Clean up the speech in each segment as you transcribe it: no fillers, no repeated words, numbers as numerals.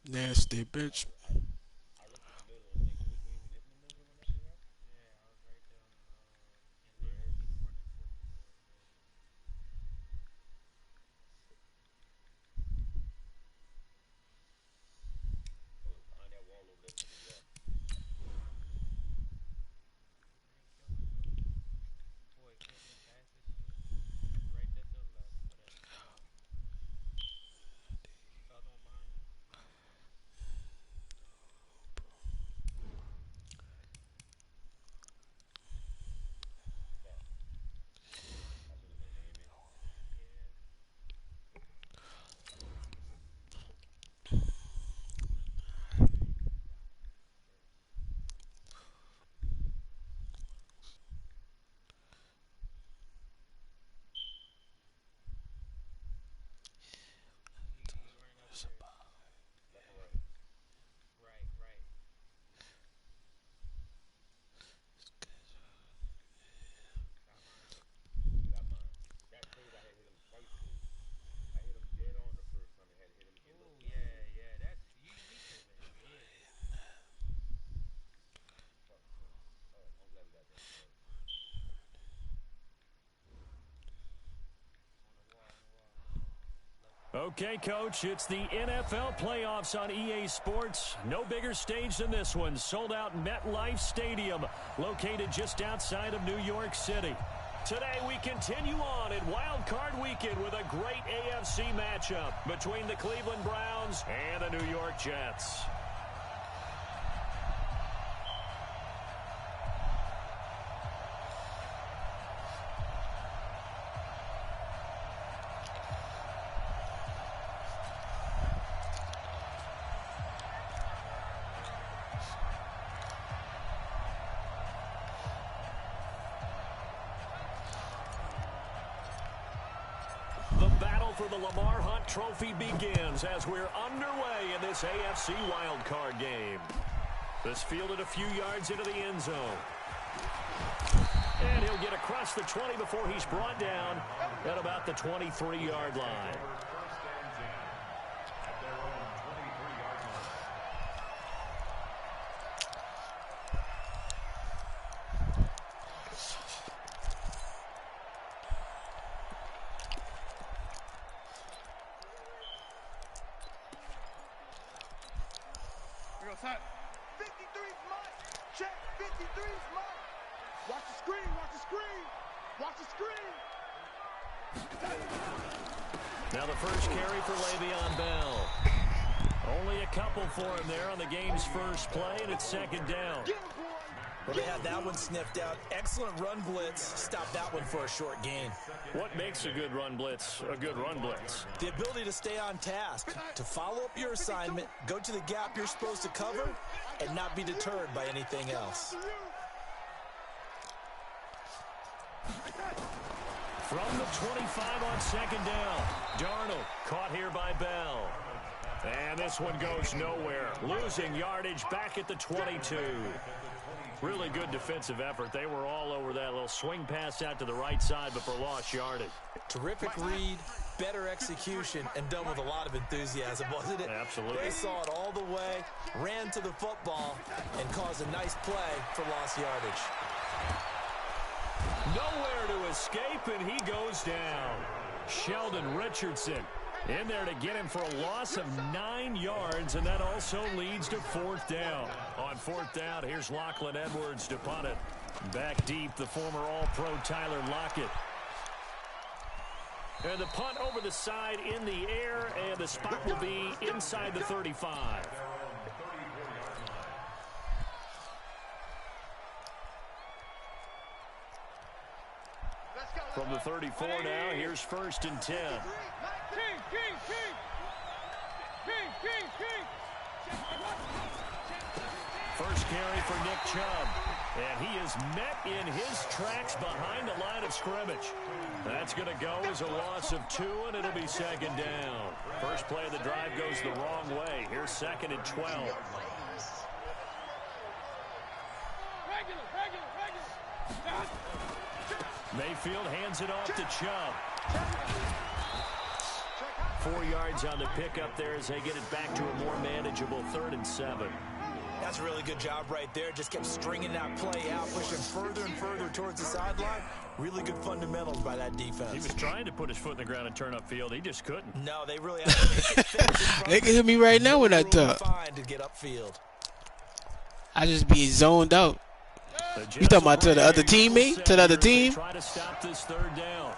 Nasty bitch. Okay, Coach, it's the NFL playoffs on EA Sports. No bigger stage than this one. Sold out MetLife Stadium, located just outside of New York City. Today, we continue on in Wild Card Weekend with a great AFC matchup between the Cleveland Browns and the New York Jets. The battle for the Lamar Hunt Trophy begins as we're underway in this AFC wildcard game. This fielded a few yards into the end zone. And he'll get across the 20 before he's brought down at about the 23-yard line. Hot. 53's mine. Check. 53's mine. Watch the screen. Watch the screen. Watch the screen. Now the first carry for Le'Veon Bell. Only a couple for him there on the game's first play, and it's second down. Well, they had that one sniffed out. Excellent run blitz. Stop that one for a short gain. What makes a good run blitz a good run blitz? The ability to stay on task, to follow up your assignment, go to the gap you're supposed to cover, and not be deterred by anything else. From the 25 on second down, Darnold caught here by Bell. And this one goes nowhere, losing yardage back at the 22. Really good defensive effort. They were all over that little swing pass out to the right side, but for lost yardage. Terrific read, better execution, and done with a lot of enthusiasm, wasn't it? Absolutely. They saw it all the way, ran to the football, and caused a nice play for lost yardage. Nowhere to escape, and he goes down. Sheldon Richardson in there to get him for a loss of 9 yards, and that also leads to fourth down. On fourth down, here's Lachlan Edwards to punt it. Back deep, the former All-Pro Tyler Lockett. And the punt over the side in the air, and the spot will be inside the 35. From the 34 now, here's first and 10. First carry for Nick Chubb. And he is met in his tracks behind the line of scrimmage. That's going to go as a loss of 2, and it'll be second down. First play of the drive goes the wrong way. Here's second and 12. Mayfield hands it off to Chubb. 4 yards on the pickup there as they get it back to a more manageable 3rd and 7. That's a really good job right there. Just kept stringing that play out, pushing further and further towards the sideline. Really good fundamentals by that defense. He was trying to put his foot in the ground and turn upfield. He just couldn't. No, they really had to make it fit. They can hit me right now when I talk. Fine to get upfield. I just be zoned out. You talking about to the other teammate? To the other team? Try to stop this 3rd down.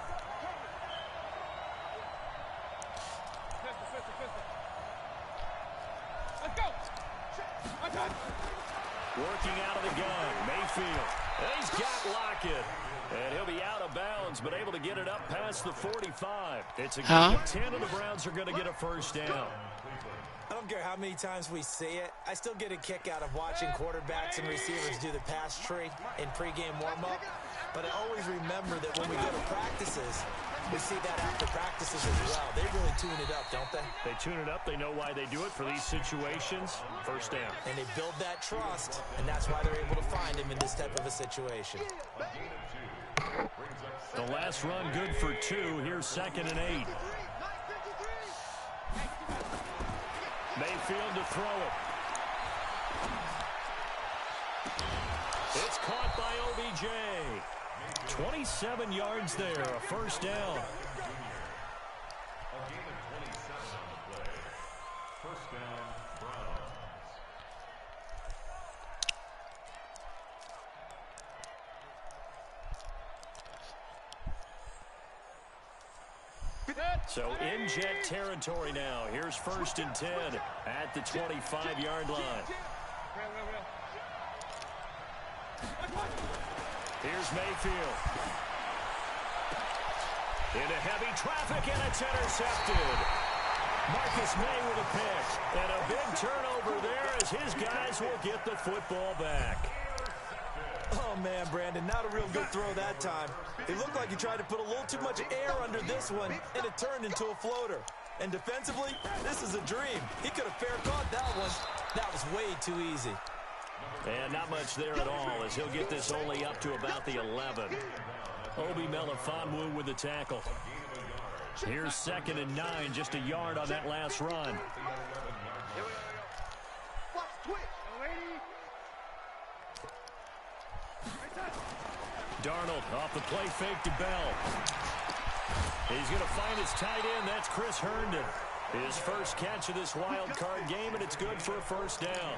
Working out of the gun, Mayfield. He's got Lockett. And he'll be out of bounds, but able to get it up past the 45. It's a game of 10, and the Browns are going to get a 1st down. I don't care how many times we see it. I still get a kick out of watching quarterbacks and receivers do the pass tree in pregame warm-up. But I always remember that when we go to practices, we see that after practices as well. They really tune it up, don't they? They tune it up. They know why they do it for these situations. 1st down. And they build that trust, and that's why they're able to find him in this type of a situation. The last run good for 2. Here's 2nd and 8. Mayfield to throw it. It's caught by OBJ. 27 yards there, a 1st down. A gain of 27 on the play. 1st down, Browns. So in jet territory now. Here's 1st and 10 at the 25-yard line. Here's Mayfield. Into heavy traffic, and it's intercepted. Marcus May with a pick. And a big turnover there as his guys will get the football back. Oh, man, Brandon, not a real good throw that time. It looked like he tried to put a little too much air under this one, and it turned into a floater. And defensively, this is a dream. He could have fair caught that one. That was way too easy. And not much there at all as he'll get this only up to about the 11. Obi Melifonwu with the tackle. Here's 2nd and 9, just a yard on that last run. Darnold off the play fake to Bell. He's going to find his tight end. That's Chris Herndon. His first catch of this wild card game, and it's good for a 1st down.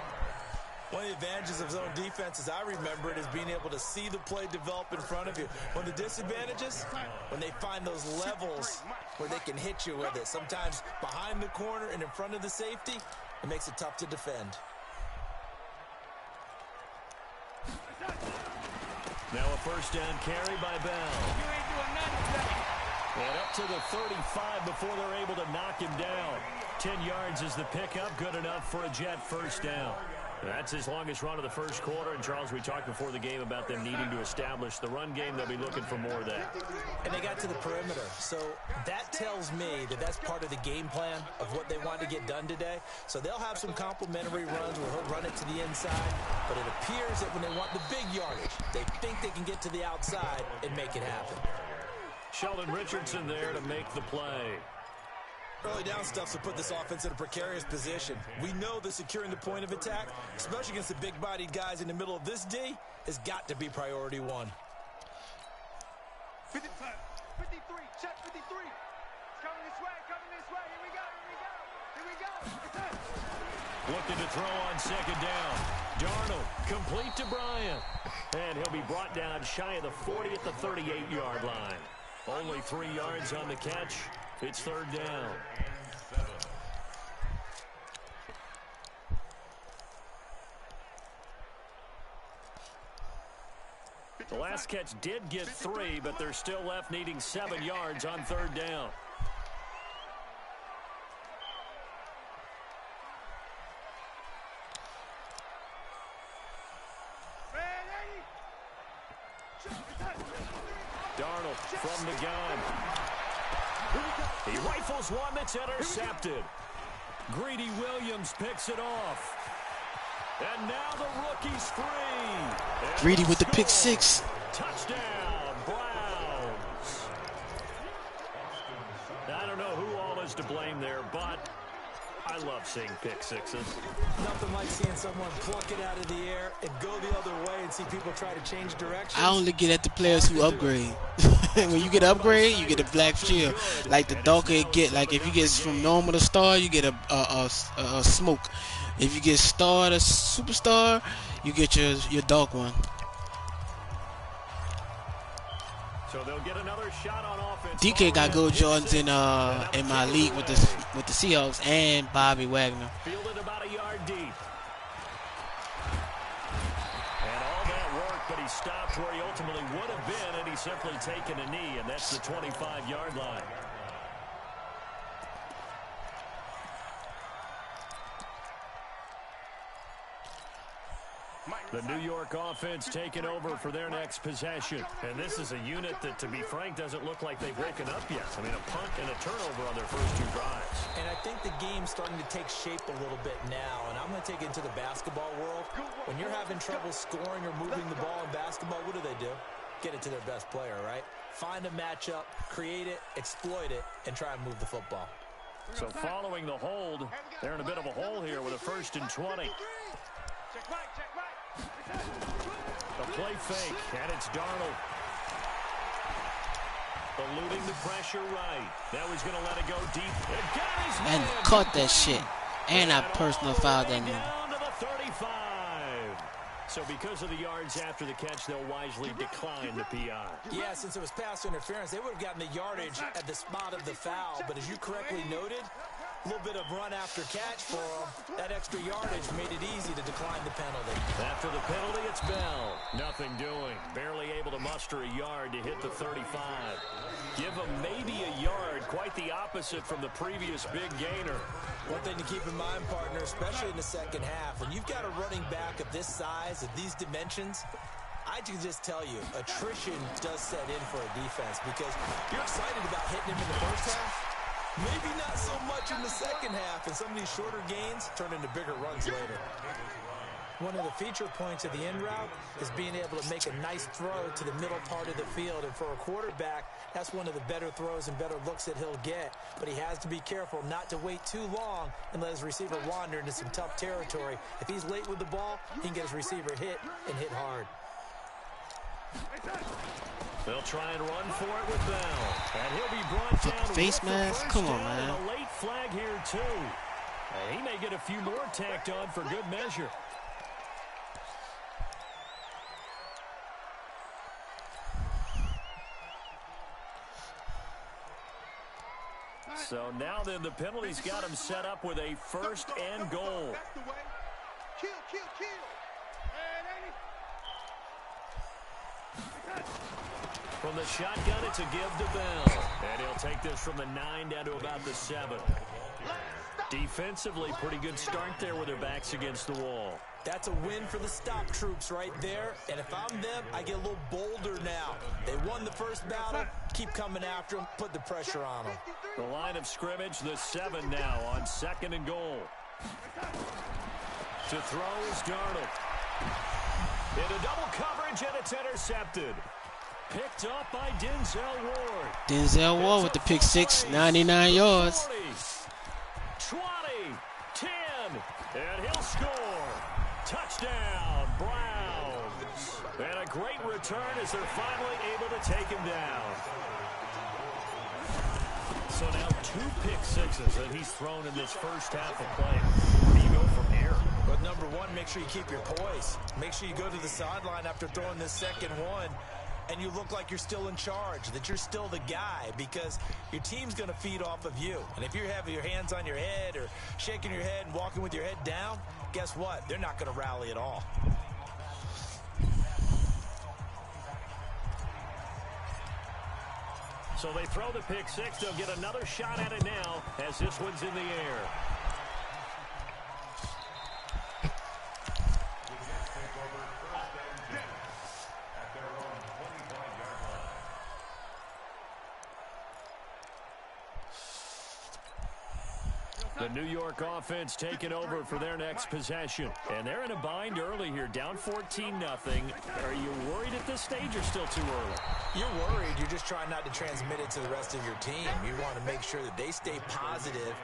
One of the advantages of zone defense, as I remember it, is being able to see the play develop in front of you. One of the disadvantages, when they find those levels where they can hit you with it. Sometimes behind the corner and in front of the safety, it makes it tough to defend. Now a 1st down carry by Bell. And up to the 35 before they're able to knock him down. 10 yards is the pickup, good enough for a Jet 1st down. That's his longest run of the 1st quarter. And, Charles, we talked before the game about them needing to establish the run game. They'll be looking for more of that. And they got to the perimeter. So that tells me that that's part of the game plan of what they want to get done today. So they'll have some complimentary runs where he'll run it to the inside. But it appears that when they want the big yardage, they think they can get to the outside and make it happen. Sheldon Richardson there to make the play. Early down stuff to put this offense in a precarious position. We know that securing the point of attack, especially against the big-bodied guys in the middle of this D, has got to be priority 1. 53, check 53. It's coming this way, Here we go. It's it. Looking to throw on 2nd down. Darnold, complete to Bryant. And he'll be brought down shy of the 40 at the 38-yard line. Only 3 yards on the catch. It's 3rd down. The last catch did get 3, but they're still left needing 7 yards on 3rd down. Darnold from the gun. He rifles one that's intercepted. Greedy Williams picks it off. And now the rookie's free. And Greedy with the pick 6. Touchdown, Browns. I don't know who all is was to blame there, but I love seeing pick sixes. Nothing like seeing someone pluck it out of the air and go the other way and see people try to change direction. I only get at the players who upgrade. When you get upgrade, you get a black shield. Like the darker it get, like if you get from normal to star, you get a smoke. If you get star to superstar, you get your dark one. So they'll get another shot on offense. DK got gold Jordans in my league with the Seahawks and Bobby Wagner. Fielded about a yard deep. And all that work, but he stopped where he ultimately would have been, and he's simply taken a knee, and that's the 25-yard line. The New York offense taking over for their next possession. And this is a unit that, to be frank, doesn't look like they've woken up yet. I mean, a punt and a turnover on their first two drives. And I think the game's starting to take shape a little bit now. And I'm going to take it into the basketball world. When you're having trouble scoring or moving the ball in basketball, what do? Get it to their best player, right? Find a matchup, create it, exploit it, and try and move the football. So following the hold, they're in a bit of a hole here with a 1st and 20. Check back, check back. The play fake, and it's Darnold. Eluding the pressure right. Now he's going to let it go deep. It got his And hand. caught that shit. And I personal fouled that nigga. Down to the 35. So because of the yards after the catch, they'll wisely decline the PI. Yeah, since it was pass interference, they would have gotten the yardage at the spot of the foul. But as you correctly noted, a little bit of run after catch for them. That extra yardage made it easy to decline the penalty. After the penalty, it's Bell. Nothing doing. Barely able to muster a yard to hit the 35. Give him maybe a yard. Quite the opposite from the previous big gainer. One thing to keep in mind, partner, especially in the second half, when you've got a running back of this size, of these dimensions, I can just tell you, attrition does set in for a defense because you're excited about hitting him in the first half. Maybe not so much in the second half, and some of these shorter gains turn into bigger runs later. One of the feature points of the in route is being able to make a nice throw to the middle part of the field. And for a quarterback, that's one of the better throws and better looks that he'll get. But he has to be careful not to wait too long and let his receiver wander into some tough territory. If he's late with the ball, he can get his receiver hit and hit hard. They'll try and run for it with Bell. And he'll be brought down face with mask? the first Come on, down, man. and a late flag here, too. And he may get a few more tacked on for good measure. So now then, the penalty's got him set up with a 1st and goal. Kill, kill, kill. From the shotgun, it's a give to Bell. And he'll take this from the 9 down to about the 7. Defensively, pretty good start there with their backs against the wall. That's a win for the stop troops right there. And if I'm them, I get a little bolder now. They won the first battle. Keep coming after them. Put the pressure on them. The line of scrimmage, the 7 now on 2nd and goal. To throw is Darnold. Into double coverage, and it's intercepted. Picked up by Denzel Ward. Denzel Ward with the pick six, 99 yards. 40, 20, 10, and he'll score. Touchdown, Browns. And a great return as they're finally able to take him down. So now 2 pick sixes that he's thrown in this first half of play. Where do you go from here? But number one, make sure you keep your poise. Make sure you go to the sideline after throwing this second one, and you look like you're still in charge, that you're still the guy, because your team's going to feed off of you. And if you're having your hands on your head or shaking your head and walking with your head down, guess what? They're not going to rally at all. So they throw the pick six. They'll get another shot at it now as this one's in the air. The New York offense taking over for their next possession. And they're in a bind early here, down 14-0. Are you worried at this stage or still too early? You're worried. You're just trying not to transmit it to the rest of your team. You want to make sure that they stay positive.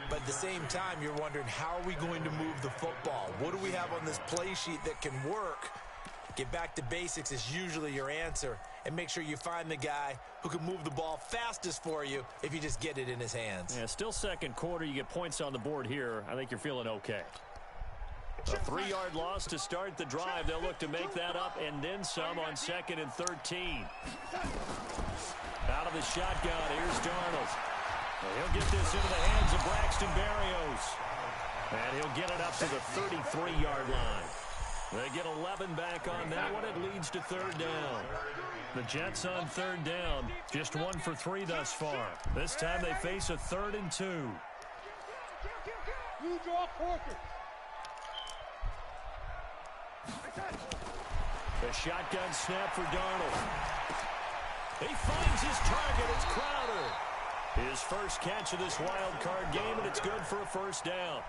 But at the same time, you're wondering, how are we going to move the football? What do we have on this play sheet that can work? Get back to basics is usually your answer. And make sure you find the guy who can move the ball fastest for you if you just get it in his hands. Yeah, still second quarter. You get points on the board here. I think you're feeling okay. A 3-yard loss to start the drive. They'll look to make that up and then some on 2nd and 13. Out of the shotgun, here's Darnold. Well, he'll get this into the hands of Braxton Berrios. And he'll get it up to the 33-yard line. They get 11 back on that one. It leads to 3rd down. The Jets on 3rd down. Just 1 for 3 thus far. This time they face a 3rd and 2. You draw Porter. The shotgun snap for Darnold. He finds his target. It's Crowder. His first catch of this wild card game, and it's good for a 1st down.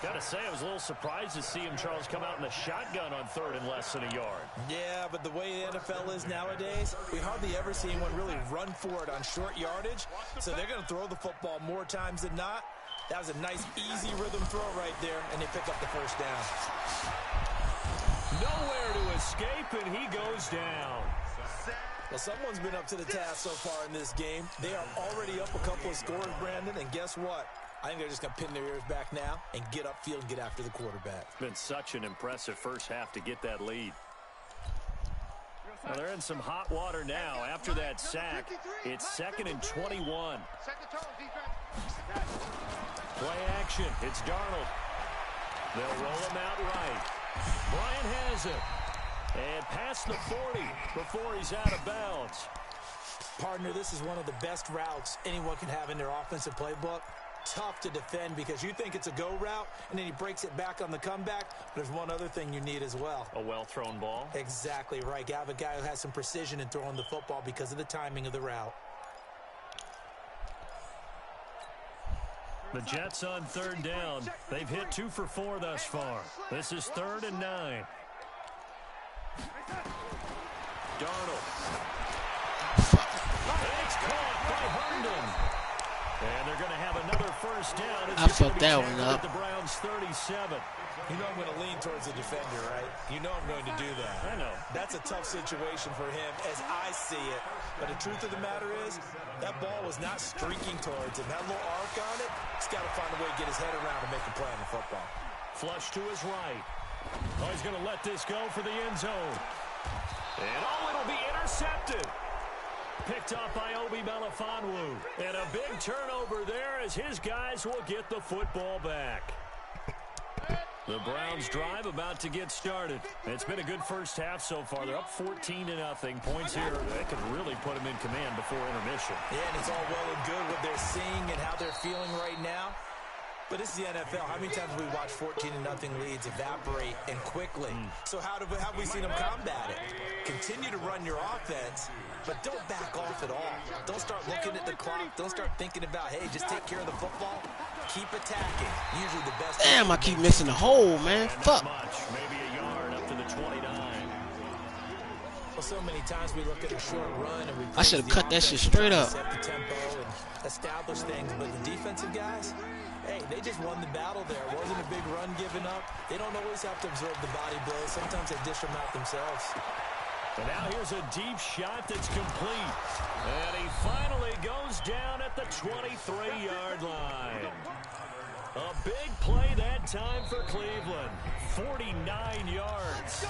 Got to say, I was a little surprised to see him, Charles, come out in the shotgun on 3rd and less than a yard. Yeah, but the way the NFL is nowadays, we hardly ever see anyone really run for it on short yardage. So they're going to throw the football more times than not. That was a nice, easy rhythm throw right there, and they pick up the 1st down. Nowhere to escape, and he goes down. Well, someone's been up to the task so far in this game. They are already up a couple of scores, Brandon, and guess what? I think they're just going to pin their ears back now and get upfield and get after the quarterback. It's been such an impressive first half to get that lead. Well, they're in some hot water now. After that sack, it's 2nd and 21. Play action. It's Darnold. They'll roll him out right. Bryant has it. And past the 40 before he's out of bounds. Partner, this is one of the best routes anyone can have in their offensive playbook. Tough to defend because you think it's a go route, and then he breaks it back on the comeback. There's one other thing you need as well. A well-thrown ball. Exactly right. You have a guy who has some precision in throwing the football because of the timing of the route. The Jets on 3rd down. They've hit 2 for 4 thus far. This is 3rd and 9. Darnold. It's caught by Herndon. And they're going to have another 1st down. I fucked that one up. The Browns 37. You know I'm going to lean towards the defender, right? You know I'm going to do that. I know. That's a tough situation for him as I see it. But the truth of the matter is, that ball was not streaking towards him. That little arc on it, he's got to find a way to get his head around and make a play on the football. Flush to his right. Oh, he's going to let this go for the end zone. And it'll be intercepted. Picked up by Obi Melifonwu. And a big turnover there as his guys will get the football back. The Browns drive about to get started. It's been a good first half so far. They're up 14-0. Points here that could really put them in command before intermission. Yeah, and it's all well and good what they're seeing and how they're feeling right now. But this is the NFL. How many times have we watched 14-0 leads evaporate and quickly? So how have we seen them combat it? Continue to run your offense, but don't back off at all. Don't start looking at the clock. Don't start thinking about, hey, just take care of the football. Keep attacking. Usually the best. Damn, I keep missing the hole, man. Fuck. Much, maybe a yard up to the 29. Well, so many times we look at a short run and we I should have cut that shit straight up. Set the tempo and establish things, but the defensive guys, hey, they just won the battle there. It wasn't a big run given up. They don't always have to absorb the body blows. Sometimes they dish them out themselves. And now here's a deep shot that's complete. And he finally goes down at the 23-yard line. A big play that time for Cleveland. 49 yards.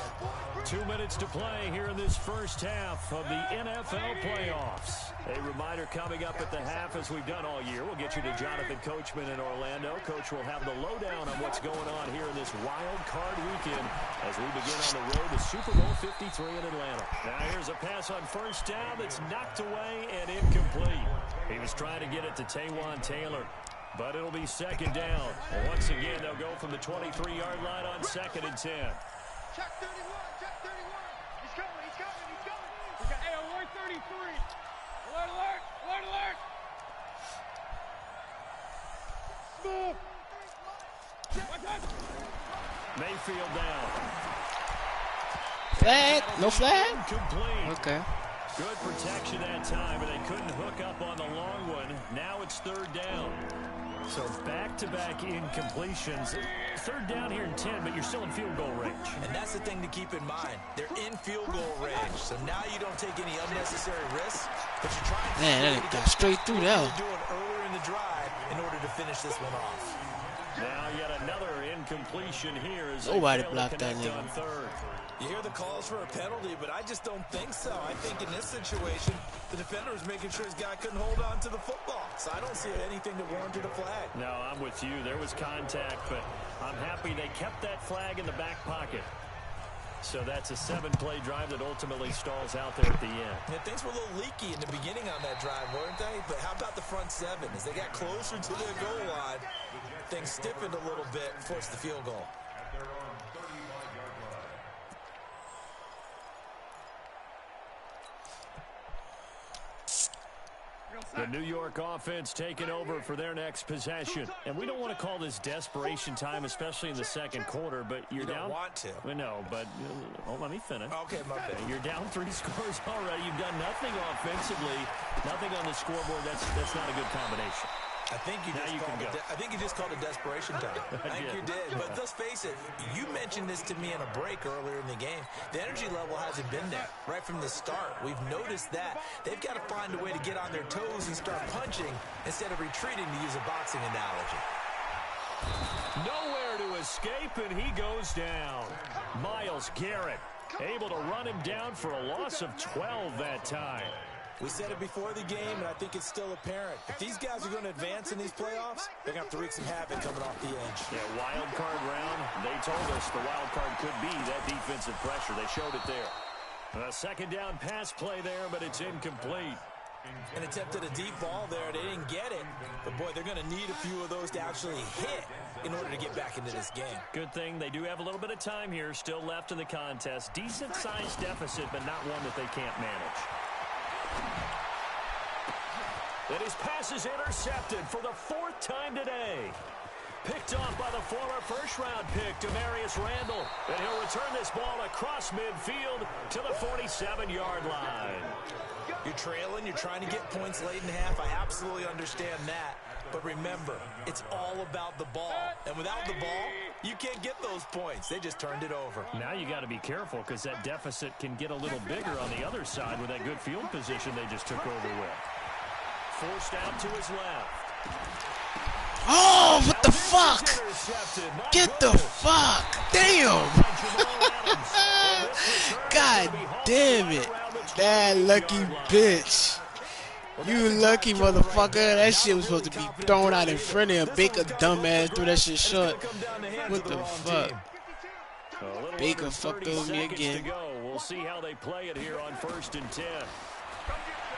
2 minutes to play here in this first half of the NFL playoffs. A reminder coming up at the half, as we've done all year. We'll get you to Jonathan Coachman in Orlando. Coach will have the lowdown on what's going on here in this wild card weekend as we begin on the road to Super Bowl 53 in Atlanta. Now here's a pass on 1st down that's knocked away and incomplete. He was trying to get it to Taywan Taylor, but it'll be 2nd down. And once again, they'll go from the 23-yard line on 2nd and 10. Check 31, check 31. He's coming, he's coming, he's coming. We got alert 33. Alert, alert, alert, alert. Mayfield down. Flag? No flag? Incomplete. Okay. Good protection that time, but they couldn't hook up on the long one. Now it's third down. So back-to-back incompletions. Third down here in 10, but you're still in field goal range. And that's the thing to keep in mind. They're in field goal range, so now you don't take any unnecessary risks, but you're trying to... Man, that got straight through there. ...doing earlier in the drive in order to finish this one off. Now yet another incompletion here as nobody they fail blocked to that connect nigga. on third. You hear the calls for a penalty, but I just don't think so. I think in this situation, the defender was making sure his guy couldn't hold on to the football. So I don't see anything that warranted a flag. No, I'm with you. There was contact, but I'm happy they kept that flag in the back pocket. So that's a 7-play drive that ultimately stalls out there at the end. Yeah, things were a little leaky in the beginning on that drive, weren't they? But how about the front seven? As they got closer to their goal line, things stiffened a little bit and forced the field goal. At their own 35-yard line. The New York offense taking over for their next possession. And we don't want to call this desperation time, especially in the second quarter, but you're down. You don't want to. No, but let me finish. Okay, my bad. You're down 3 scores already. You've done nothing offensively, nothing on the scoreboard. That's not a good combination. I think you just called it desperation time. I think you did. But let's face it, you mentioned this to me in a break earlier in the game. The energy level hasn't been there right from the start. We've noticed that. They've got to find a way to get on their toes and start punching instead of retreating, to use a boxing analogy. Nowhere to escape, and he goes down. Myles Garrett able to run him down for a loss of 12 that time. We said it before the game, and I think it's still apparent. If these guys are going to advance in these playoffs, they're going to have to wreak some havoc coming off the edge. Yeah, wild card round. They told us the wild card could be that defensive pressure. They showed it there. A second down pass play there, but it's incomplete. And attempted a deep ball there. They didn't get it. But, boy, they're going to need a few of those to actually hit in order to get back into this game. Good thing they do have a little bit of time here still left in the contest. Decent-sized deficit, but not one that they can't manage. And his pass is intercepted for the 4th time today. Picked off by the former first-round pick, Demarius Randall. And he'll return this ball across midfield to the 47-yard line. You're trailing. You're trying to get points late in half. I absolutely understand that. But remember, it's all about the ball. And without the ball, you can't get those points. They just turned it over. Now you got to be careful because that deficit can get a little bigger on the other side with that good field position they just took over with. Forced out to his left. Oh, what the fuck? Get the fuck. Damn. God damn it. That lucky bitch. You lucky motherfucker. That shit was supposed to be thrown out in front of him. Baker dumbass threw that shit short. What the fuck? Baker fucked over me again. We'll see how they play it here on 1st and 10.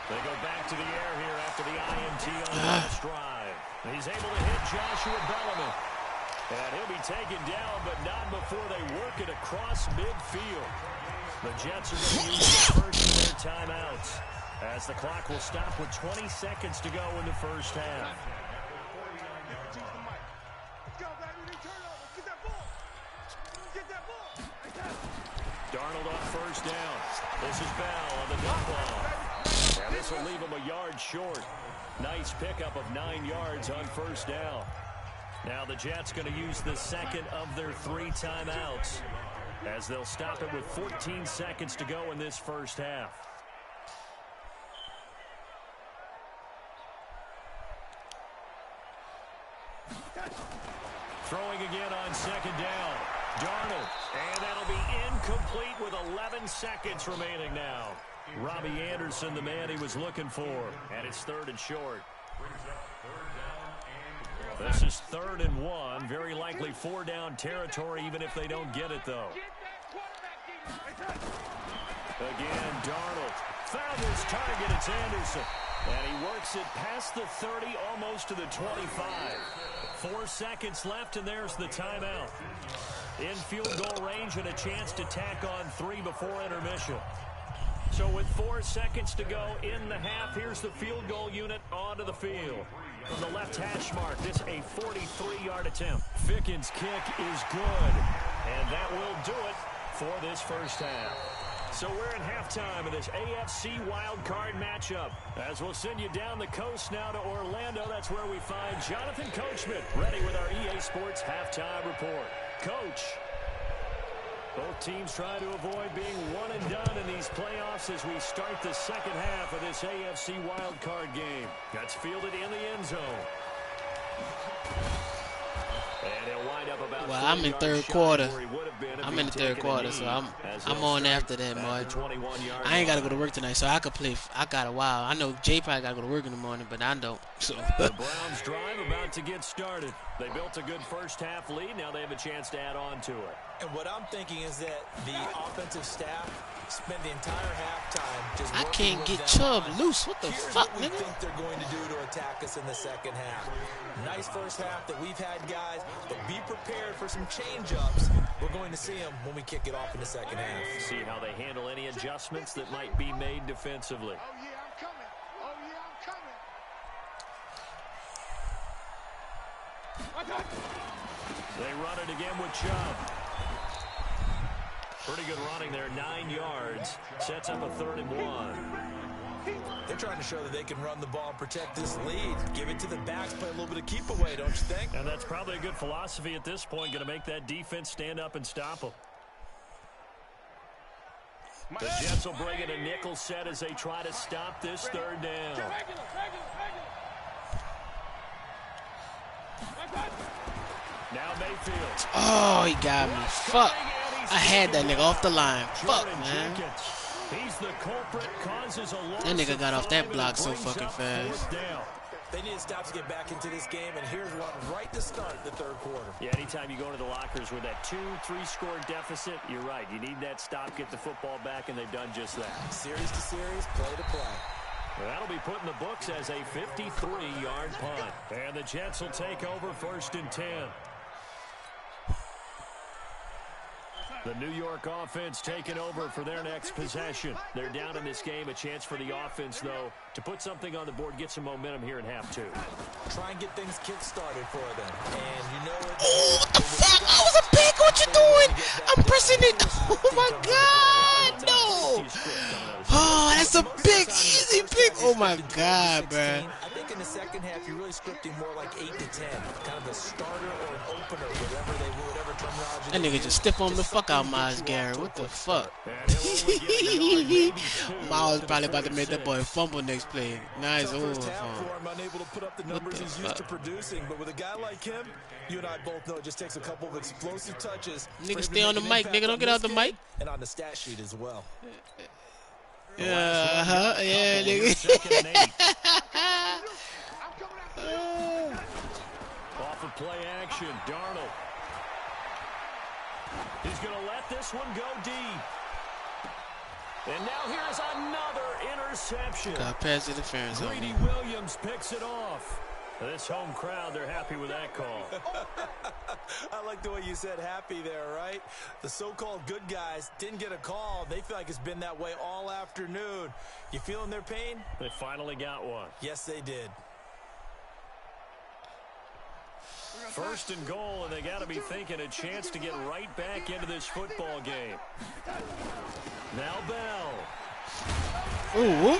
They go back to the air here after the INT on the last drive. He's able to hit Joshua Bellamy. And he'll be taken down, but not before they work it across midfield. The Jets are going to use the first of their timeouts, as the clock will stop with 20 seconds to go in the first half. Darnold on first down. This is Bell on the dump ball. And this will leave him a yard short. Nice pickup of 9 yards on first down. Now the Jets going to use the second of their 3 timeouts, as they'll stop it with 14 seconds to go in this first half. Throwing again on second down. Darnold. And that'll be incomplete with 11 seconds remaining now. Robbie Anderson, the man he was looking for. And it's 3rd and short. This is 3rd and 1. Very likely 4-down territory, even if they don't get it, though. Again, Darnold found his target. It's Anderson. And he works it past the 30, almost to the 25. 4 seconds left, and there's the timeout. In field goal range and a chance to tack on 3 before intermission. So with 4 seconds to go in the half, here's the field goal unit onto the field. From the left hash mark, this a 43-yard attempt. Ficken's kick is good. And that will do it for this first half. So we're in halftime of this AFC wildcard matchup. As we'll send you down the coast now to Orlando, that's where we find Jonathan Coachman ready with our EA Sports halftime report. Coach. Both teams try to avoid being one and done in these playoffs as we start the second half of this AFC wildcard game. That's fielded in the end zone. And he'll wind up about well, I'm in third quarter. I'm in the third quarter, so I'm on after that, Marge. I ain't got to go to work tonight, so I could play. I got a while. I know Jay probably got to go to work in the morning, but I don't. So the Browns drive about to get started. They built a good first half lead. Now they have a chance to add on to it. And what I'm thinking is that the offensive staff spent the entire halftime just I can't get Chubb loose. What the fuck, nigga? nigga? Think they're going to do to attack us in the second half. Nice first half that we've had, guys, but be prepared for some change-ups. We're going to see them when we kick it off in the second half. See how they handle any adjustments that might be made defensively. Oh, yeah, I'm coming. Oh, yeah, I'm coming. They run it again with Chubb. Pretty good running there, 9 yards. Sets up a 3rd and 1. They're trying to show that they can run the ball and protect this lead. Give it to the backs, play a little bit of keep away, don't you think? And that's probably a good philosophy at this point, going to make that defense stand up and stop them. The Jets will bring in a nickel set as they try to stop this 3rd down. Now Mayfield. Oh, he got me. Fuck. I had that nigga off the line. Fuck, man. He's the culprit, causes a loss. That nigga got off that block so fucking fast. They need to stop to get back into this game, and here's one right to start the 3rd quarter. Yeah, anytime you go into the lockers with that 2-3 score deficit, you're right. You need that stop, get the football back, and they've done just that. Series to series, play to play. Well, that'll be put in the books as a 53-yard punt. And the Jets will take over 1st and 10. The New York offense taking over for their next possession. They're down in this game. A chance for the offense, though, to put something on the board, get some momentum here in half 2. Try and get things kick-started for them. And you know it. Oh, what the fuck? That was a pick. What you doing? I'm pressing it. Oh, my God. No. Oh, that's a big, easy pick. Oh, my God, bruh. I think in the second half, you're really scripting more like 8 to 10. Kind of a starter or an opener, whatever terminology. That nigga just stiff on the fuck out Miles Garrett. What the fuck? Miles probably about to make that boy fumble next play. Nice over for him. Unable to put up the numbers he's used to producing, but with a guy like him, you and I both know it just takes a couple of explosive touches. Nigga, stay on the mic, nigga. Don't get out the mic. And on the stat sheet as well. Yeah, yeah, nigga. Off of play action, Darnold. He's going to let this one go deep. And now here's another interception. Got pass interference. Greedy Williams picks it off. This home crowd, they're happy with that call. I like the way you said happy there, right? The so-called good guys didn't get a call. They feel like it's been that way all afternoon. You feeling their pain? They finally got one. Yes, they did. 1st and goal, and they got to be thinking a chance to get right back into this football game. Now Bell. Ooh,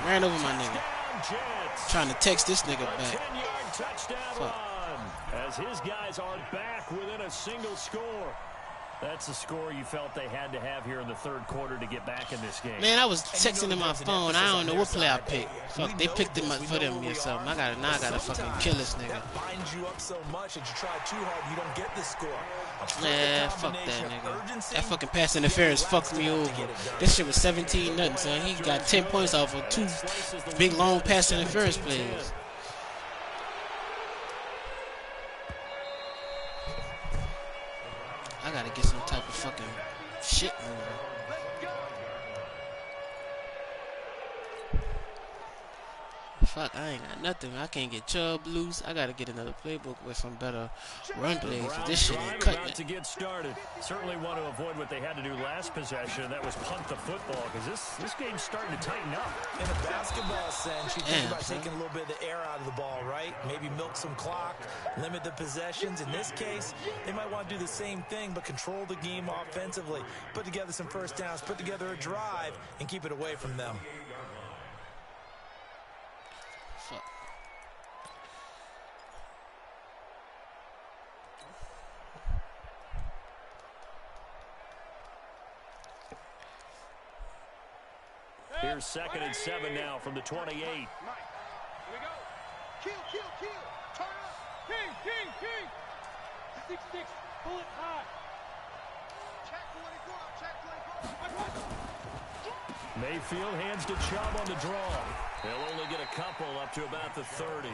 ran over my nigga. Jets. Trying to text this nigga back. 10-yard touchdown run. As his guys are back within a single score. That's the score you felt they had to have here in the 3rd quarter to get back in this game. Man, I was texting in my phone. I don't know what play I picked. Fuck, they picked him up for them or something. Now I gotta fucking kill this nigga. That binds you up so much that you try too hard, you don't get the score. Man, fuck that nigga. That fucking pass interference fucked me over. This shit was 17-0, son. He got 10 points off of 2 big long pass interference plays. I gotta get some type of fucking shit moving. Fuck, I ain't got nothing. I can't get Chubb loose. I gotta get another playbook with some better run plays. This shit ain't cutting about it. to get started. Certainly want to avoid what they had to do last possession. That was punt the football, because this game's starting to tighten up. In a basketball sense, you think about taking a little bit of the air out of the ball, right? Maybe milk some clock, limit the possessions. In this case, they might want to do the same thing, but control the game offensively. Put together some first downs, put together a drive, and keep it away from them. Fuck. Here's 2nd and 7 now from the 28. Here we go. Kill. Turn up. King. 6-6. Pull it high. Check 24. Mayfield hands to Chubb on the draw. He'll only get a couple up to about the 30.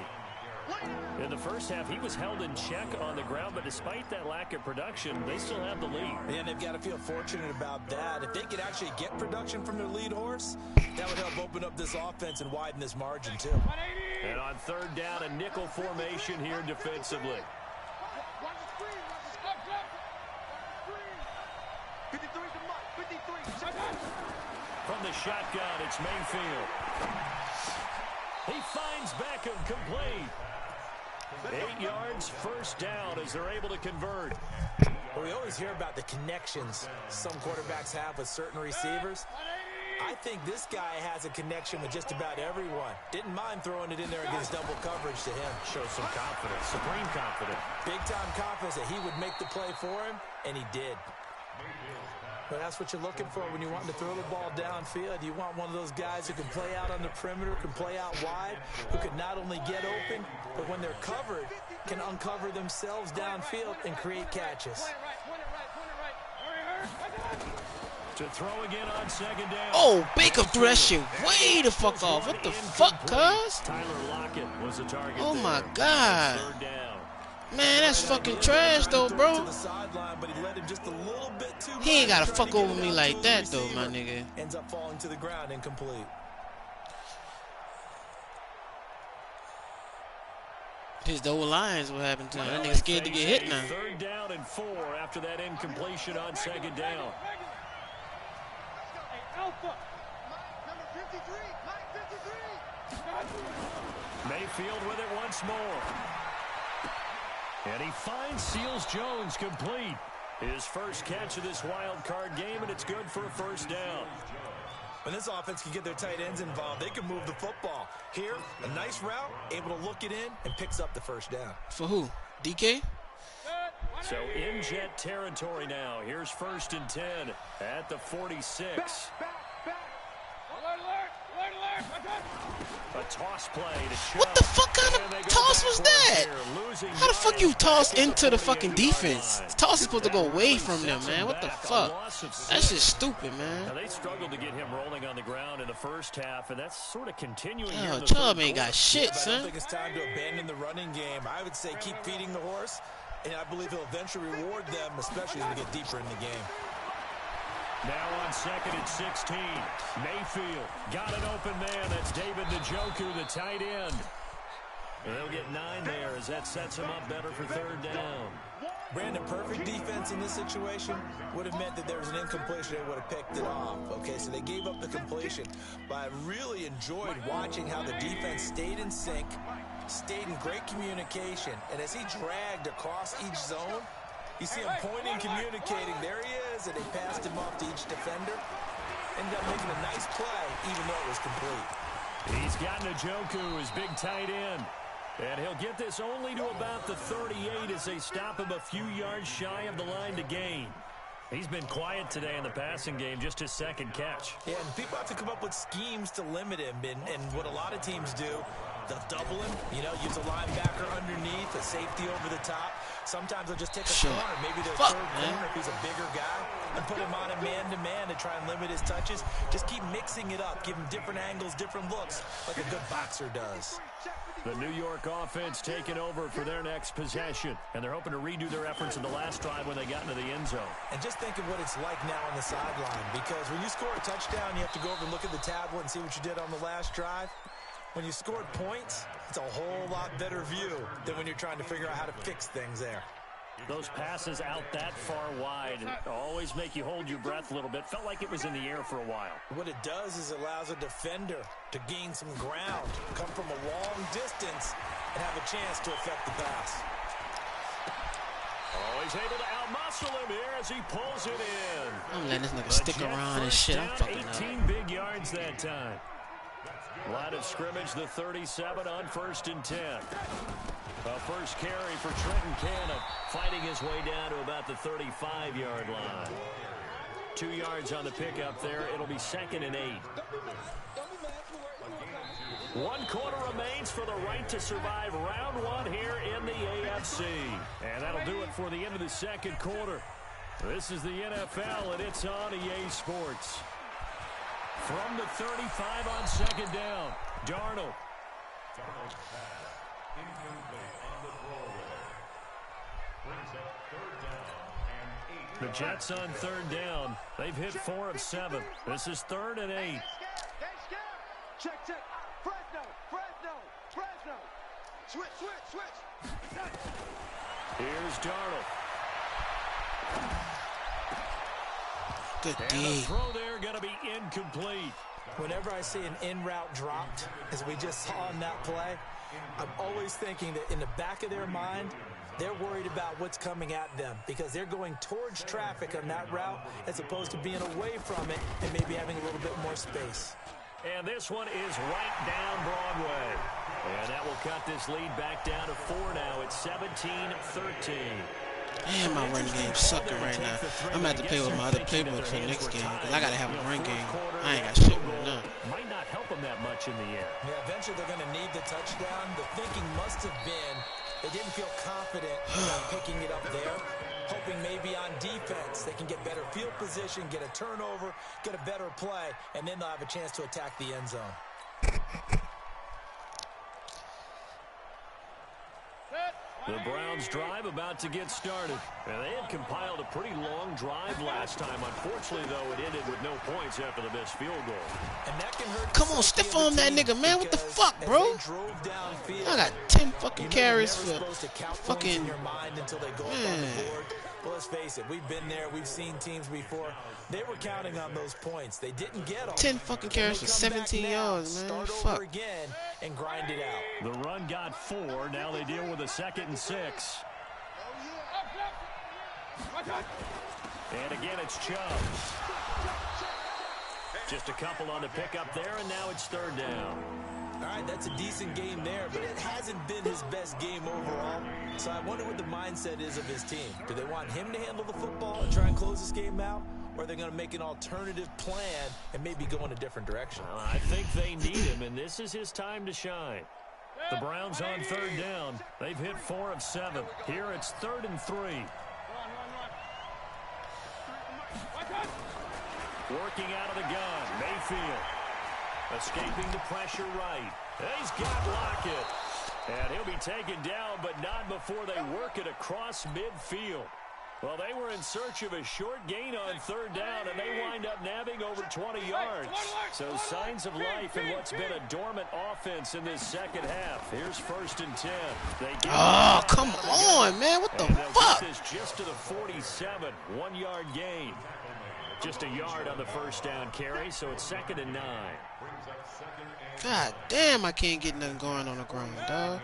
In the first half, he was held in check on the ground, but despite that lack of production, they still have the lead. And they've got to feel fortunate about that. If they could actually get production from their lead horse, that would help open up this offense and widen this margin, too. And on 3rd down, a nickel formation here defensively. Watch the screen. Watch the screen. 53's the mark. 53. From the shotgun, it's Mayfield. He finds Beckham complete. 8 yards, first down as they're able to convert. Well, we always hear about the connections some quarterbacks have with certain receivers. I think this guy has a connection with just about everyone. Didn't mind throwing it in there against double coverage to him. Shows some confidence, supreme confidence. Big-time confidence that he would make the play for him, and he did. But that's what you're looking for when you want to throw the ball downfield. You want one of those guys who can play out on the perimeter, can play out wide, who can not only get open, but when they're covered, can uncover themselves downfield and create catches. To throw again on 2nd down. Oh, Baker threw that shit way the fuck off. What the fuck, cuz? Tyler Lockett was the target. Oh there. my God. 3rd down. Man, that's fucking trash though, bro. He ain't gotta fuck over me like that though, my nigga. Ends up falling to the ground incomplete. His double lines what happened to him. That nigga scared to get hit now. 3rd down and 4 after that incompletion on 2nd down. Alpha. Number 53. Mike 53. Mayfield with it once more. And he finds Seals-Jones complete. His first catch of this wild card game, and it's good for a first down. When this offense can get their tight ends involved, they can move the football. Here, a nice route, able to look it in, and picks up the first down. For who? DK? So in jet territory now. Here's 1st and 10 at the 46. A toss play to Chubb. What the fuck kind of toss was that? How the fuck you toss into the fucking defense? Toss is supposed to go away from them, man. What the fuck? That's just stupid, man. Now, they struggled to get him rolling on the ground in the first half, and that's sort of continuing. Yo, Chubb ain't got shit, I don't son. think it's time to abandon the running game. I would say keep feeding the horse, and I believe he'll eventually reward them, especially as we get deeper in the game. Now on 2nd and 16. Mayfield got an open man. That's David Njoku, the tight end. And they'll get 9 there as that sets him up better for 3rd down. Brandon, perfect defense in this situation would have meant that there was an incompletion. They would have picked it off. Okay, so they gave up the completion. But I really enjoyed watching how the defense stayed in sync, stayed in great communication. And as he dragged across each zone, you see him pointing, communicating. There he is, and they passed him off to each defender. Ended up making a nice play, even though it was complete. He's got Njoku, his big tight end. And he'll get this only to about the 38 as they stop him a few yards shy of the line to gain. He's been quiet today in the passing game, just his 2nd catch. Yeah, and people have to come up with schemes to limit him. And what a lot of teams do, they'll double him, use a linebacker underneath, a safety over the top. Sometimes they'll just take a corner, maybe their 3rd corner if he's a bigger guy, and put him on a man-to-man to try and limit his touches. Just keep mixing it up, give him different angles, different looks, like a good boxer does. The New York offense taking over for their next possession, and they're hoping to redo their efforts in the last drive when they got into the end zone. And just think of what it's like now on the sideline, because when you score a touchdown, you have to go over and look at the tablet and see what you did on the last drive. When you scored points, it's a whole lot better view than when you're trying to figure out how to fix things there. Those passes out that far wide always make you hold your breath a little bit. Felt like it was in the air for a while. What it does is it allows a defender to gain some ground, come from a long distance, and have a chance to affect the pass. Oh, he's able to outmuscle him here as he pulls it in. I'm letting this nigga stick around and shit. I'm fucking up. 18 big yards that time. Line of scrimmage, the 37 on 1st and 10. A first carry for Trenton Cannon, fighting his way down to about the 35-yard line. 2 yards on the pickup there. It'll be 2nd and 8. 1 quarter remains for the right to survive round 1 here in the AFC. And that'll do it for the end of the 2nd quarter. This is the NFL, and it's on EA Sports. From the 35 on 2nd down, Darnold. Darnold's pass. Incomplete on the throwaway. Brings up 3rd down and 8. The Jets on 3rd down. They've hit 4 of 7. This is 3rd and 8. Check, check. Fresno, Fresno, Fresno. Switch, switch, switch. Here's Darnold. Good And D. the throw there going to be incomplete. Whenever I see an in route dropped, as we just saw in that play, I'm always thinking that in the back of their mind, they're worried about what's coming at them because they're going towards traffic on that route as opposed to being away from it and maybe having a little bit more space. And this one is right down Broadway. And that will cut this lead back down to 4 now. It's 17-13. Damn, my run game sucking right now. I'm going to have to play with my other playbook for the next game because I got to have a run game. I ain't got shit with none. Might not help them that much in the air. Yeah, eventually they're going to need the touchdown. The thinking must have been they didn't feel confident about picking it up there, hoping maybe on defense they can get better field position, get a turnover, get a better play, and then they'll have a chance to attack the end zone. The Browns drive about to get started. And they had compiled a pretty long drive last time. Unfortunately, though, it ended with no points after the missed field goal. And that can hurt. Come on, stiff arm that nigga, man. What the fuck, bro? I got 10 fucking carries for fucking... Man. Well, let's face it, we've been there, we've seen teams before. They were counting on those points. They didn't get them. 10 fucking carries for 17 yards, man. Start Fuck. over again and grind it out. The run got 4. Now they deal with a 2nd and 6. And again, it's Chubb. Just a couple on the pickup there, and now it's 3rd down. All right, that's a decent game there, but it hasn't been his best game overall. So I wonder what the mindset is of his team. Do they want him to handle the football and try and close this game out? Or are they going to make an alternative plan and maybe go in a different direction? I think they need him, and this is his time to shine. The Browns on 3rd down. They've hit 4 of 7. Here it's 3rd and 3. Working out of the gun, Mayfield. Escaping the pressure right. He's got Lockett. And he'll be taken down, but not before they work it across midfield. Well, they were in search of a short gain on 3rd down, and they wind up nabbing over 20 yards. So signs of life in what's been a dormant offense in this 2nd half. Here's 1st and 10. Oh, come on, man. What the fuck? This is just to the 47. 1-yard gain. Just a yard on the 1st down carry, so it's 2nd and 9. God damn, I can't get nothing going on the ground, dog.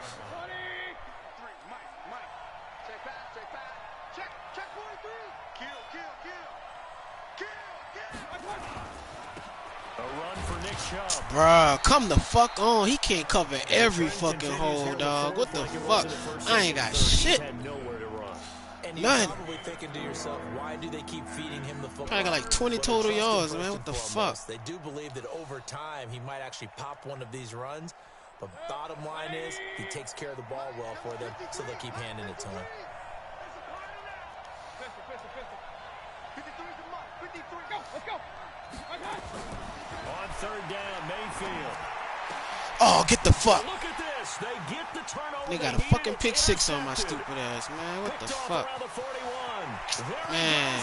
A run for Nick Chubb. Bruh, come the fuck on. He can't cover every fucking hole, dog. What the fuck? I ain't got shit. And None. you're probably thinking to yourself, why do they keep feeding him the football? Probably got like 20 total yards, man. What the fuck? They do believe that over time he might actually pop one of these runs. But bottom line is he takes care of the ball well for them, so they'll keep handing it to him. On 3rd down, Mayfield. Oh, get the fuck. Look at this. They get the turnover. They got a fucking pick 6 on my stupid ass, man. What the fuck? Man.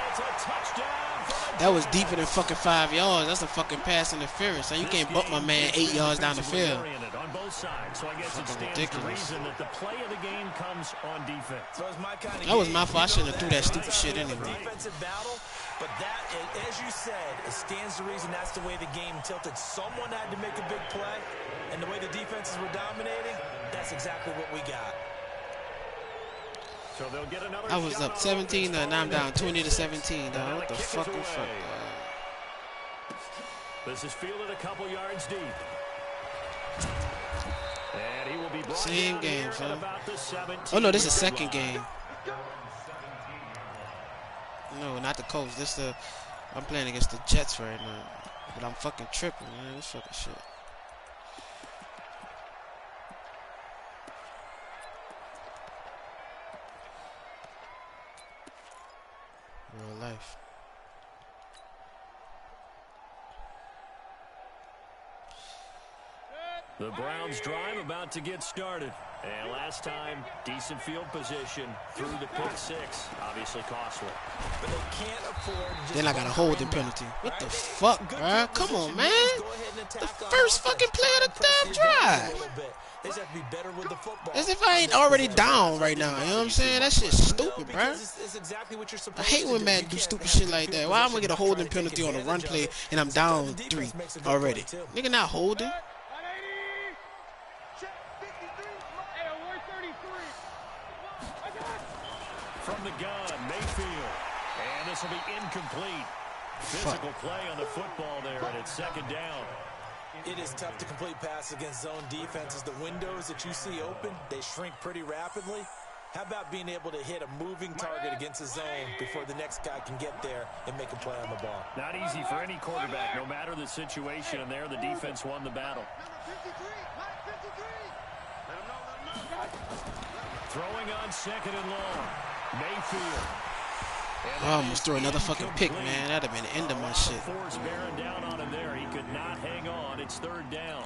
it's a touchdown for the That was deeper than fucking 5 yards. That's a fucking pass interference. So you can't bump my man 8 yards down the field. On both sides, so I guess it Fucking stands to ridiculous. reason that the play of the game comes on defense. So it's my kind of That was game. my fault. I You know shouldn't have threw that stupid shit It's a anyway. defensive battle, but that, as you said, it stands to reason that's the way the game tilted. Someone had to make a big play, and the way the defenses were dominating, that's exactly what we got. So they'll get another I was shot up on 17, offense now I'm down following 20 to 17, Now dog. the What the kick is fucking away. fuck, This is fielded a couple yards deep. And he will be brought Same down game, here son. at about the 17. Oh no, this is second game. No, not the Colts. I'm playing against the Jets right now. But I'm fucking tripping, man. This fucking shit. Real life. The Browns drive about to get started. And last time, decent field position through the pick six. Obviously costly. But they can't afford just Then I got a holding penalty. What the fuck, bruh? Come on, man. The first fucking play of the damn drive. They just have to be better with the football. As if I ain't already down right now. You know what I'm saying? That shit's stupid, bruh. It's exactly what you're I supposed hate to when do. Madden You do can't stupid have shit the like field that. Why I'm gonna position get a not try holding to take penalty on a run advantage play of it. and I'm Sometimes down the 3 defense makes a good already? play, too. Nigga not holding. Check 53. Hey, we're 33. From the gun, Mayfield. And this will be incomplete. Physical play on the football there, and it's second down. It is tough to complete passes against zone defenses. The windows that you see open, they shrink pretty rapidly. How about being able to hit a moving target against a zone before the next guy can get there and make a play on the ball? Not easy for any quarterback, no matter the situation, and there the defense won the battle. Number 53. Line 53. Let him know. Throwing on second and long. Mayfield. And I almost threw another fucking pick, man. That'd have been the end of my shit. Force bearing down on him there. He could not hang on. It's third down.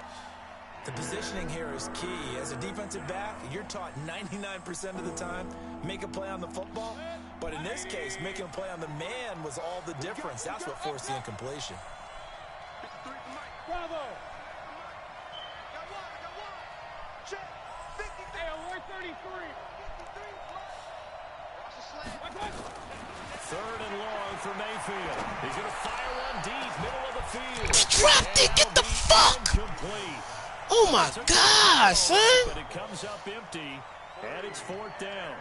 The positioning here is key. As a defensive back, you're taught 99% of the time, make a play on the football. But in this case, making a play on the man was all the difference. That's what forced the incompletion. Bravo. Got one. Check 53. Hey, we're 33. 53. Watch the slant. Third and long for Mayfield. He's going to fire one deep, middle of the field. He dropped it. Get the fuck. Incomplete. Oh my god, son. But it comes up empty, and it's fourth down.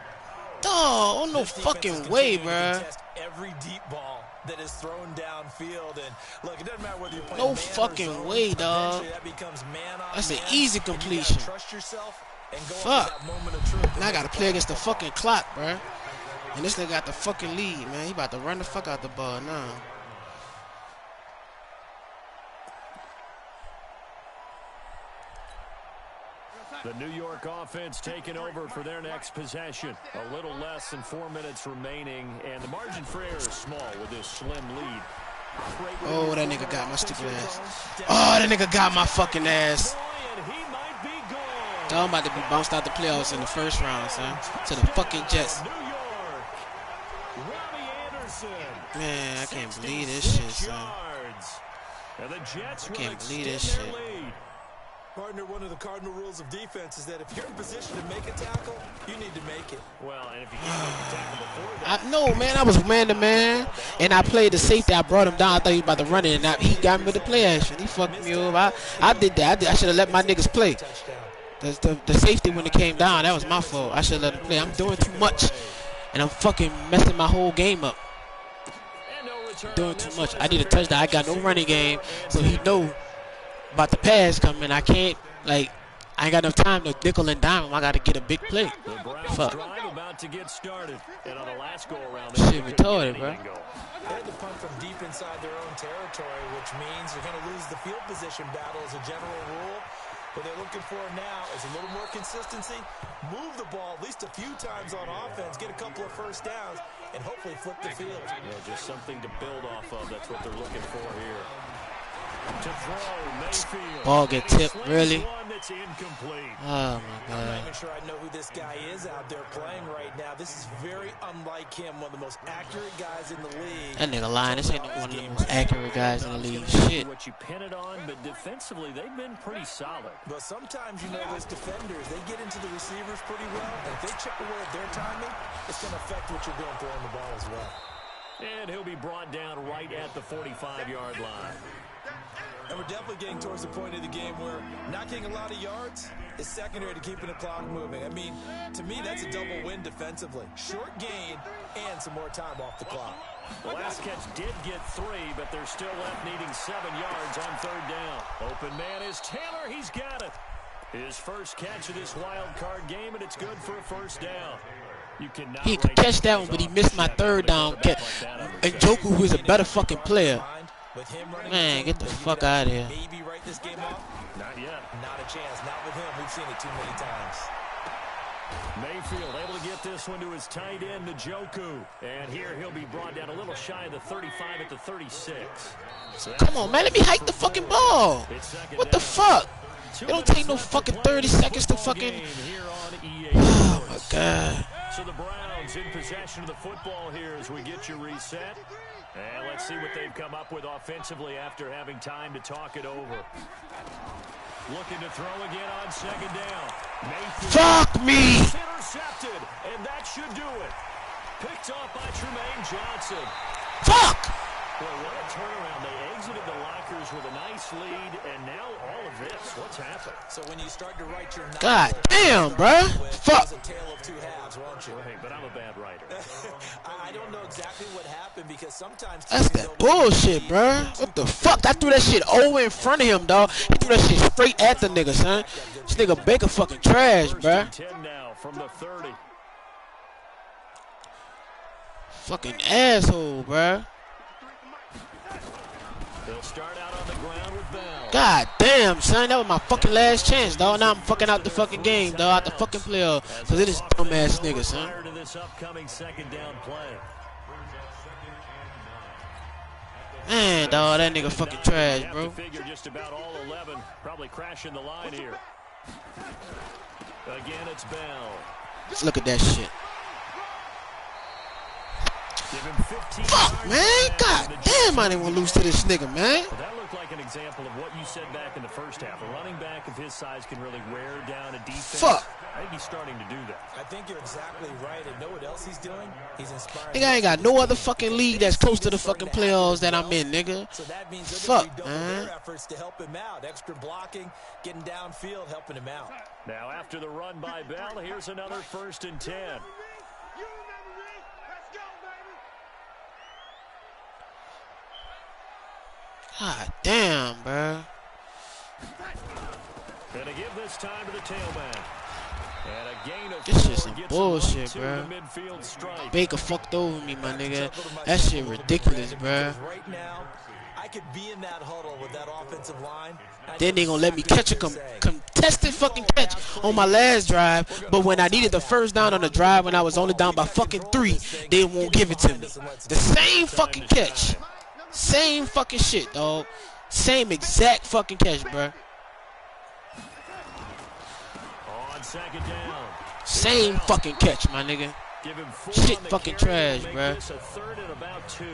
Dog, oh no This defense fucking is way, continuing to bruh. contest every deep ball that is thrown downfield. And look, it doesn't matter whether you're playing No man or fucking zone. way, dog. Eventually that becomes man on That's an man, easy and you gotta completion. trust yourself and go Fuck. up to that moment of truth. Now I gotta play against the fucking clock, bruh. And this nigga got the fucking lead, man. He about to run the fuck out the ball now. The New York offense taking over for their next possession. A little less than 4 minutes remaining, and the margin for error is small with this slim lead. Oh, that nigga got my stupid ass. Oh, that nigga got my fucking ass. And he might be gone. Dog, I'm about to be bounced out the playoffs in the first round, son. To the fucking Jets. New York. Robbie Anderson. Man, I can't believe this shit, 66 son. yards. And the Jets will can't believe extend this their shit. lead. Partner, one of the cardinal rules of defense is that if you're in position to make a tackle, you need to make it. Well, and if you can't make the tackle before that, No, man, I was man to man, and I played the safety. I brought him down. I thought he was about to run it, and he got me with the play action. He fucked me over. I did that. I should have let my niggas play. The safety when it came down, that was my fault. I should have let him play. I'm doing too much, and I'm fucking messing my whole game up. and no return Doing on too this much. one I as need a fair touchdown. I got no catch. running game, so he know about the pass coming. I can't, like, I ain't got enough time to nickel and dime him. I got to get a big play. The Browns Fuck. drive about to get started. And on the last go around, Shit they couldn't retarded, get bro. anything going. They had to punt from deep inside their own territory, which means you're going to lose the field position battle as a general rule. What they're looking for now is a little more consistency, move the ball at least a few times on offense, get a couple of first downs, and hopefully flip the field. Yeah, just something to build off of. That's what they're looking for here. To throw, Mayfield. Ball get tipped, really? One that's incomplete. Oh, my I'm not God. even sure I know who this guy is out there playing right now. This is very unlike him, one of the most accurate guys in the league. That nigga lying. This ain't one of the most accurate guys in the league. Shit. What you pin it on, but defensively, they've been pretty solid. But sometimes, you know, those defenders, they get into the receivers pretty well. And if they chip away at their timing, it's going to affect what you're doing throwing the ball as well. And he'll be brought down right at the 45-yard line. And we're definitely getting towards the point of the game where not getting a lot of yards is secondary to keeping the clock moving. I mean, to me, that's a double win defensively. Short gain and some more time off the clock. The last catch did get 3, but they're still left needing 7 yards on 3rd down. Open man is Taylor. He's got it. His first catch of this wild card game, and it's good for a 1st down. He could catch that one, but he missed my 3rd down catch. And Joku, who is a better fucking player. Man, get the fuck out of here. Maybe write this game off? Not yet. Not a chance. Not with him. We've seen it too many times. Mayfield able to get this one to his tight end, Njoku. And here he'll be brought down a little shy of the 35 at the 36. So come on, man. Let me hike the fucking ball. What the fuck? It don't take no fucking 30 seconds to fucking... Oh, my God. So the Browns in possession of the football here as we get you reset. And let's see what they've come up with offensively after having time to talk it over. Looking to throw again on 2nd down. Mayfield. Fuck me! Intercepted, and that should do it. Picked off by Tremaine Johnson. Fuck! Well, what a turnaround. They exited the lockers with a nice lead, and now all of this. What's happened? So when you start to write your God damn, bruh. Fuck. It's a tale of 2 halves, won't you? Hey, but I'm a bad writer. I don't know exactly what happened because sometimes That's that bullshit, bruh. What the fuck? I threw that shit over in front of him, dog. He threw that shit straight at the nigga, son. This nigga Baker fucking trash, bruh. 10 now from the 30. Fucking asshole, bruh. They'll start out on the ground with Bell. God damn, son. That was my fucking last chance, dog. Now I'm fucking out the fucking game, dog. Out the fucking playoff. Because it is dumbass nigga, son. Prior to this upcoming 2nd down play. Man, dog, that nigga fucking trash, bro. Figure just about all 11. Probably crashing the line here. Again, it's Bell. Let's look at that shit. Give him 15 Fuck, man. God damn, I didn't want to lose to this nigga, man. Well, that looked like an example of what you said back in the first half. A running back of his size can really wear down a defense. Fuck. I think he's starting to do that. I think you're exactly right. And know what else he's doing? He's inspiring. Nigga, I ain't got no other fucking league that's close to the fucking playoffs that I'm in, nigga. So that means fuck, man. Their efforts to help him out. Extra blocking, getting downfield, helping him out. Now after the run by Bell, here's another 1st and 10. God damn, bro. And to give this time to the tailback. And a gain of This shit's 4 some gets bullshit, him right bro. to the midfield stripe. Baker fucked over me, my nigga. That shit ridiculous, bro. Right now, I could be in that huddle with that offensive line. Then they gonna let me catch a contested fucking catch on my last drive, but when I needed the 1st down on the drive when I was only down by fucking 3, they won't give it to me. The same fucking catch. Same fucking shit, dog. Same exact fucking catch, bro. On 2nd down. Same fucking catch, my nigga. Give him 4 Shit on the fucking carry. trash, Make bro. this a 3rd and about 2.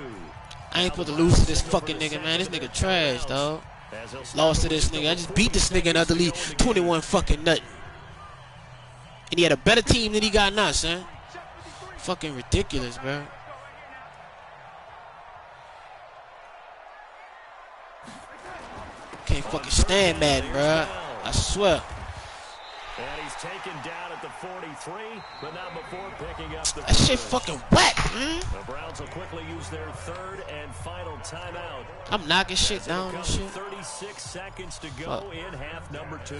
I ain't supposed to lose to this fucking nigga, man. This nigga trash, dog. Lost to this nigga. I just beat this nigga in the other league 21 fucking nothing. And he had a better team than he got now, son. Fucking ridiculous, bro. Can't fucking stand Madden, bro. I swear. And he's taken down at the 43, but not before picking up the That shit first. fucking whack, man. The Browns will quickly use their 3rd and final timeout. I'm knocking shit down and shit. 36 seconds to go in half number 2.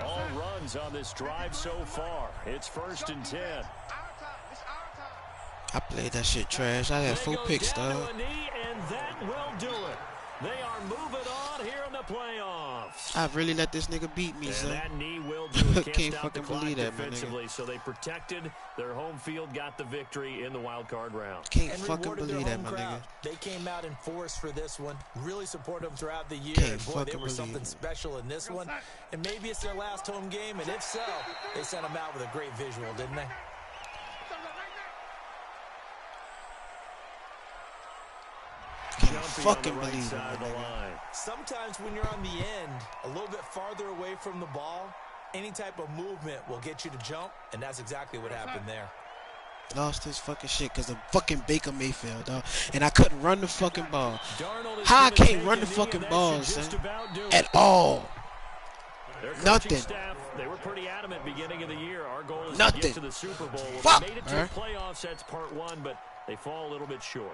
All runs on this drive so far. It's 1st and 10. I played that shit trash. I had 4 picks, Down dog. to a knee, and that will do it. They are moving on here in the playoffs. I really let this nigga beat me, And son. that knee will do it. Can't stop the fucking clock believe that, my defensively, so they protected their home field, got the victory in the wild card round. Can't And fucking rewarded believe their that, home my crowd. nigga. They came out in force for this one. Really supported them throughout the year. Can't And boy, fucking they were believe something it. special in this one. And maybe it's their last home game, and if so, they sent them out with a great visual, didn't they? Can't fucking on the right believe it, side of my the nigga. line. Sometimes when you're on the end, a little bit farther away from the ball, any type of movement will get you to jump, and that's exactly what happened there. Lost his fucking shit because of fucking Baker Mayfield, dog. And I couldn't run the fucking ball. Darnold is How I gonna can't take run a the knee, fucking and that ball, should just son? about do it. At all. Their coaching Nothing. staff, they were pretty adamant beginning of the year. Our goal is to Nothing. get to the Super Bowl. Well, Fuck, they made it to man. the playoffs. That's part one, but they fall a little bit short.